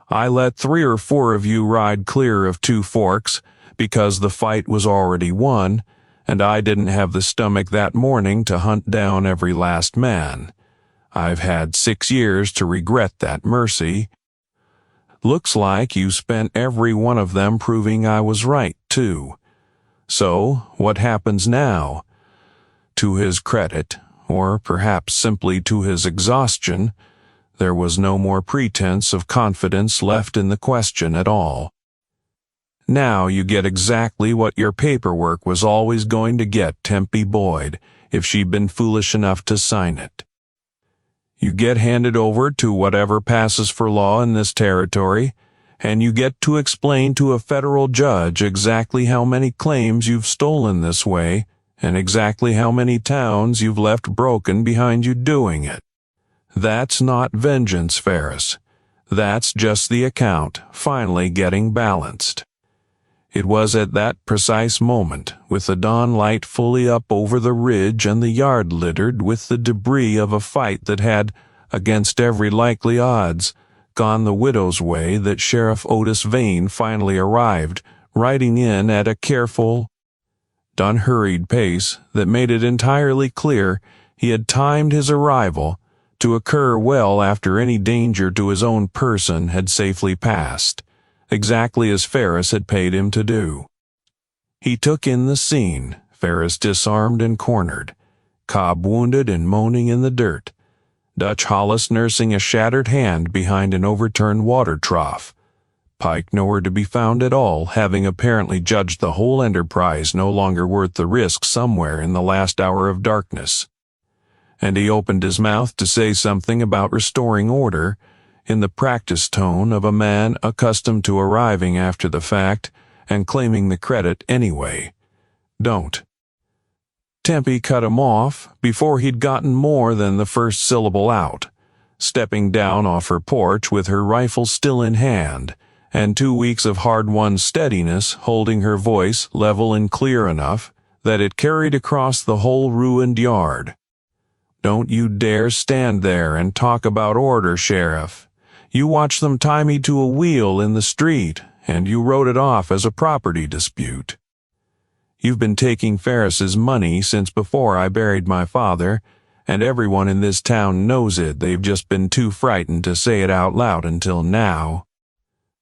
Speaker 1: I let 3 or 4 of you ride clear of Two Forks because the fight was already won, and I didn't have the stomach that morning to hunt down every last man. I've had 6 years to regret that mercy. Looks like you spent every one of them proving I was right, too. So, what happens now? To his credit, or perhaps simply to his exhaustion, there was no more pretense of confidence left in the question at all. Now you get exactly what your paperwork was always going to get Tempe Boyd, if she'd been foolish enough to sign it. You get handed over to whatever passes for law in this territory, and you get to explain to a federal judge exactly how many claims you've stolen this way, and exactly how many towns you've left broken behind you doing it. That's not vengeance, Ferris. That's just the account finally getting balanced. It was at that precise moment, with the dawn light fully up over the ridge and the yard littered with the debris of a fight that had, against every likely odds, gone the widow's way, that Sheriff Otis Vane finally arrived, riding in at a careful, unhurried pace that made it entirely clear he had timed his arrival to occur well after any danger to his own person had safely passed, exactly as Ferris had paid him to do. He took in the scene, Ferris disarmed and cornered, Cobb wounded and moaning in the dirt, Dutch Hollis nursing a shattered hand behind an overturned water trough, Pike nowhere to be found at all, having apparently judged the whole enterprise no longer worth the risk somewhere in the last hour of darkness. And he opened his mouth to say something about restoring order, in the practiced tone of a man accustomed to arriving after the fact and claiming the credit anyway. Don't. Tempe cut him off before he'd gotten more than the first syllable out, stepping down off her porch with her rifle still in hand, and 2 weeks of hard-won steadiness holding her voice level and clear enough that it carried across the whole ruined yard. Don't you dare stand there and talk about order, Sheriff. You watched them tie me to a wheel in the street, and you wrote it off as a property dispute. You've been taking Ferris's money since before I buried my father, and everyone in this town knows it. They've just been too frightened to say it out loud until now.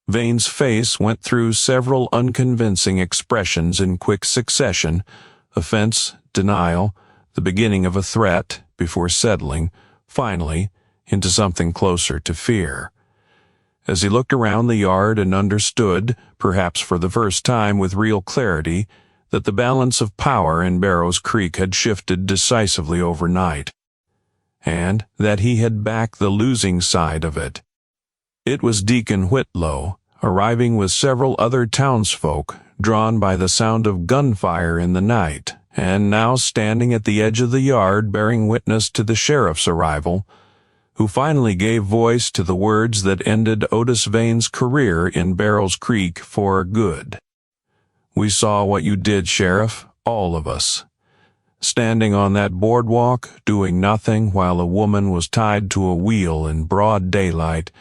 Speaker 1: Vane's face went through several unconvincing expressions in quick succession: offense, denial, the beginning of a threat, before settling, finally, into something closer to fear. As he looked around the yard and understood, perhaps for the first time with real clarity, that the balance of power in Barrows Creek had shifted decisively overnight. and that he had backed the losing side of it. It was Deacon Whitlow, arriving with several other townsfolk, drawn by the sound of gunfire in the night, and now standing at the edge of the yard bearing witness to the sheriff's arrival, who finally gave voice to the words that ended Otis Vane's career in Barrows Creek for good. "We saw what you did, Sheriff, all of us. Standing on that boardwalk, doing nothing while a woman was tied to a wheel in broad daylight.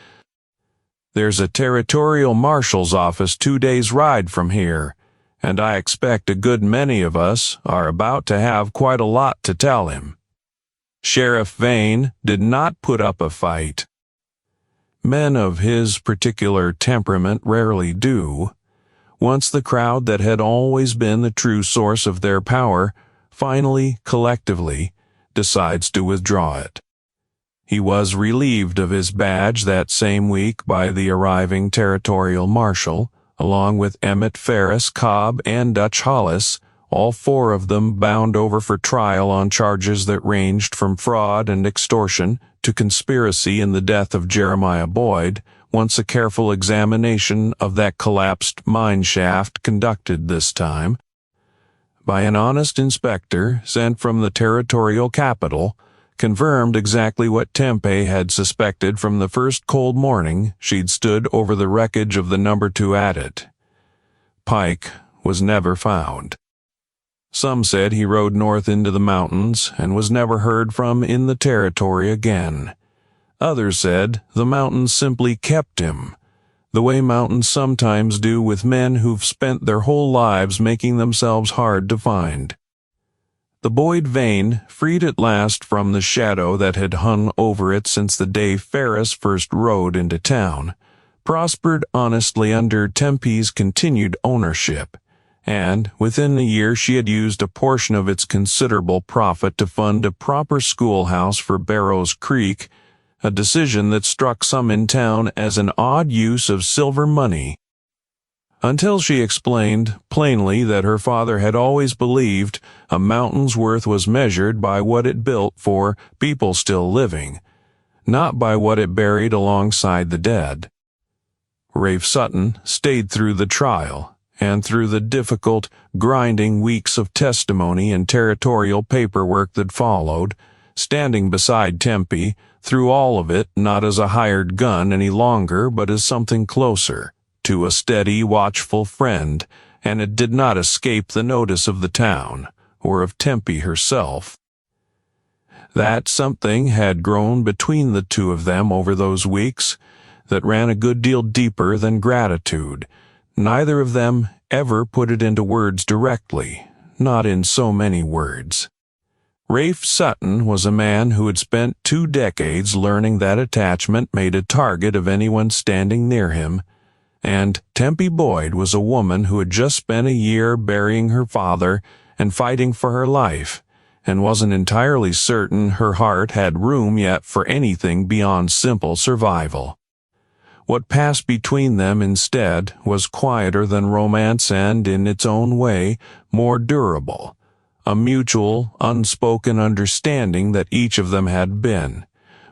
Speaker 1: There's a territorial marshal's office 2 days' ride from here, and I expect a good many of us are about to have quite a lot to tell him. Sheriff Vane did not put up a fight. Men of his particular temperament rarely do. Once the crowd that had always been the true source of their power finally, collectively, decides to withdraw it. He was relieved of his badge that same week by the arriving territorial marshal, along with Emmett Ferris, Cobb, and Dutch Hollis, all four of them bound over for trial on charges that ranged from fraud and extortion to conspiracy in the death of Jeremiah Boyd, once a careful examination of that collapsed mine shaft conducted this time by an honest inspector sent from the territorial capital, confirmed exactly what Tempe had suspected from the first cold morning she'd stood over the wreckage of the No. 2 adit. Pike was never found. Some said he rode north into the mountains and was never heard from in the territory again. Others said the mountains simply kept him, the way mountains sometimes do with men who've spent their whole lives making themselves hard to find. The Boyd Vane, freed at last from the shadow that had hung over it since the day Ferris first rode into town, prospered honestly under Tempe's continued ownership, and within a year she had used a portion of its considerable profit to fund a proper schoolhouse for Barrows Creek, a decision that struck some in town as an odd use of silver money, until she explained plainly that her father had always believed a mountain's worth was measured by what it built for people still living, not by what it buried alongside the dead. Rafe Sutton stayed through the trial, and through the difficult, grinding weeks of testimony and territorial paperwork that followed, standing beside Tempe, through all of it not as a hired gun any longer but as something closer, to a steady, watchful friend, and it did not escape the notice of the town, or of Tempe herself. That something had grown between the two of them over those weeks that ran a good deal deeper than gratitude. Neither of them ever put it into words directly, not in so many words. Rafe Sutton was a man who had spent 2 decades learning that attachment made a target of anyone standing near him, and Tempe Boyd was a woman who had just spent a year burying her father and fighting for her life, and wasn't entirely certain her heart had room yet for anything beyond simple survival. What passed between them instead was quieter than romance and, in its own way, more durable, a mutual, unspoken understanding that each of them had been,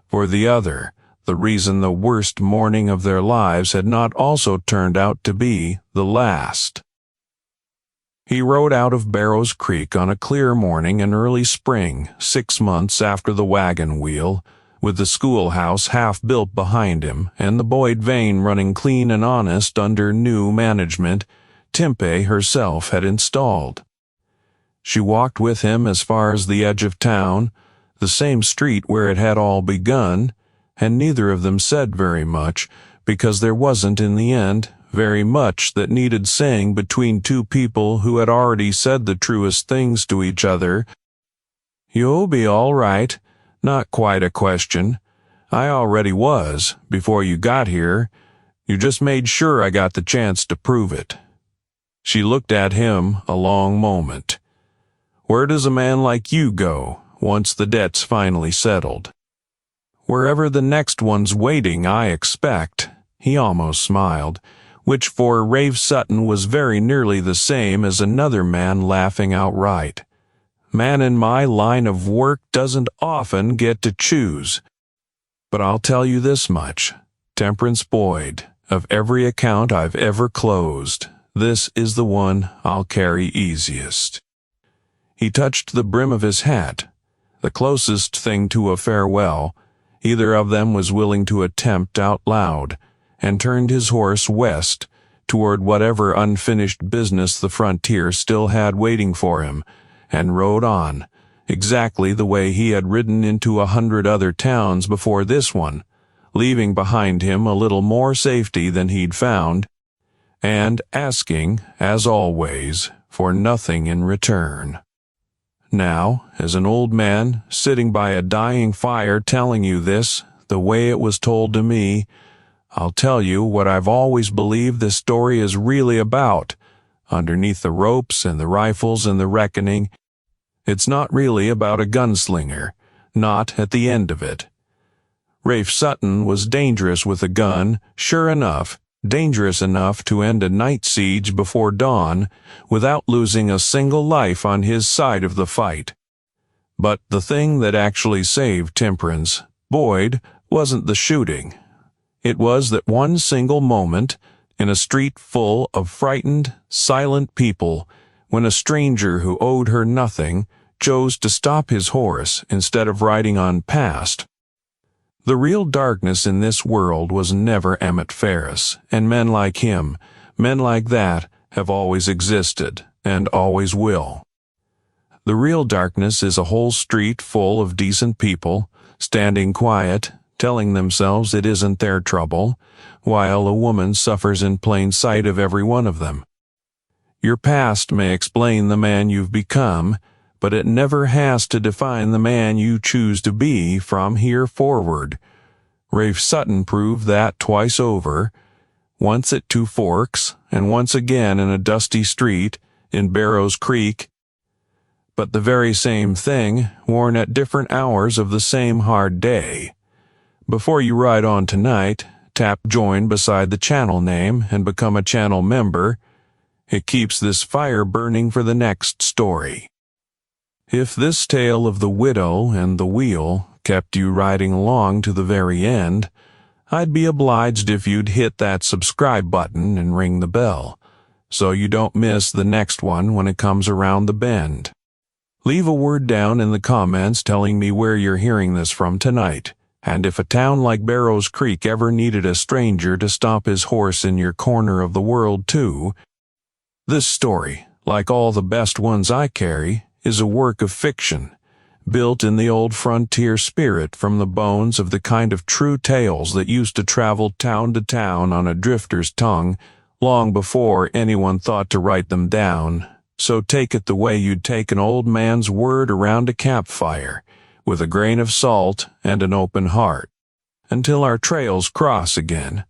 Speaker 1: for the other, the reason the worst morning of their lives had not also turned out to be the last. He rode out of Barrows Creek on a clear morning in early spring, 6 months after the wagon wheel, with the schoolhouse half built behind him and the Boyd Vane running clean and honest under new management Tempe herself had installed. She walked with him as far as the edge of town, the same street where it had all begun, and neither of them said very much, because there wasn't, in the end, very much that needed saying between two people who had already said the truest things to each other. "You'll be all right. Not quite a question. I already was, before you got here. You just made sure I got the chance to prove it." She looked at him a long moment. "Where does a man like you go, once the debt's finally settled?" "Wherever the next one's waiting, I expect," he almost smiled, which for Rafe Sutton was very nearly the same as another man laughing outright. Man in my line of work doesn't often get to choose. But I'll tell you this much, Temperance Boyd, of every account I've ever closed, this is the one I'll carry easiest." He touched the brim of his hat, the closest thing to a farewell either of them was willing to attempt out loud, and turned his horse west toward whatever unfinished business the frontier still had waiting for him, and rode on, exactly the way he had ridden into 100 other towns before this one, leaving behind him a little more safety than he'd found, and asking, as always, for nothing in return. Now, as an old man, sitting by a dying fire telling you this, the way it was told to me, I'll tell you what I've always believed this story is really about. Underneath the ropes and the rifles and the reckoning, it's not really about a gunslinger, not at the end of it. Rafe Sutton was dangerous with a gun, sure enough, dangerous enough to end a night siege before dawn without losing a single life on his side of the fight. But the thing that actually saved Temperance Boyd wasn't the shooting. It was that one single moment in a street full of frightened, silent people when a stranger who owed her nothing chose to stop his horse instead of riding on past. The real darkness in this world was never Emmett Ferris, and men like him, men like that, have always existed, and always will. The real darkness is a whole street full of decent people, standing quiet, telling themselves it isn't their trouble, while a woman suffers in plain sight of every one of them. Your past may explain the man you've become, but it never has to define the man you choose to be from here forward. Rafe Sutton proved that twice over, once at Two Forks, and once again in a dusty street in Barrows Creek, but the very same thing, worn at different hours of the same hard day. Before you ride on tonight, tap join beside the channel name and become a channel member. It keeps this fire burning for the next story. If this tale of the widow and the wheel kept you riding along to the very end, I'd be obliged if you'd hit that subscribe button and ring the bell, so you don't miss the next one when it comes around the bend. Leave a word down in the comments telling me where you're hearing this from tonight, and if a town like Barrows Creek ever needed a stranger to stop his horse in your corner of the world too. This story, like all the best ones I carry, is a work of fiction, built in the old frontier spirit from the bones of the kind of true tales that used to travel town to town on a drifter's tongue long before anyone thought to write them down. So take it the way you'd take an old man's word around a campfire, with a grain of salt and an open heart, until our trails cross again.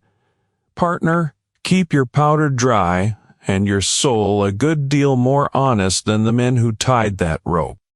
Speaker 1: Partner, keep your powder dry and your soul a good deal more honest than the men who tied that rope.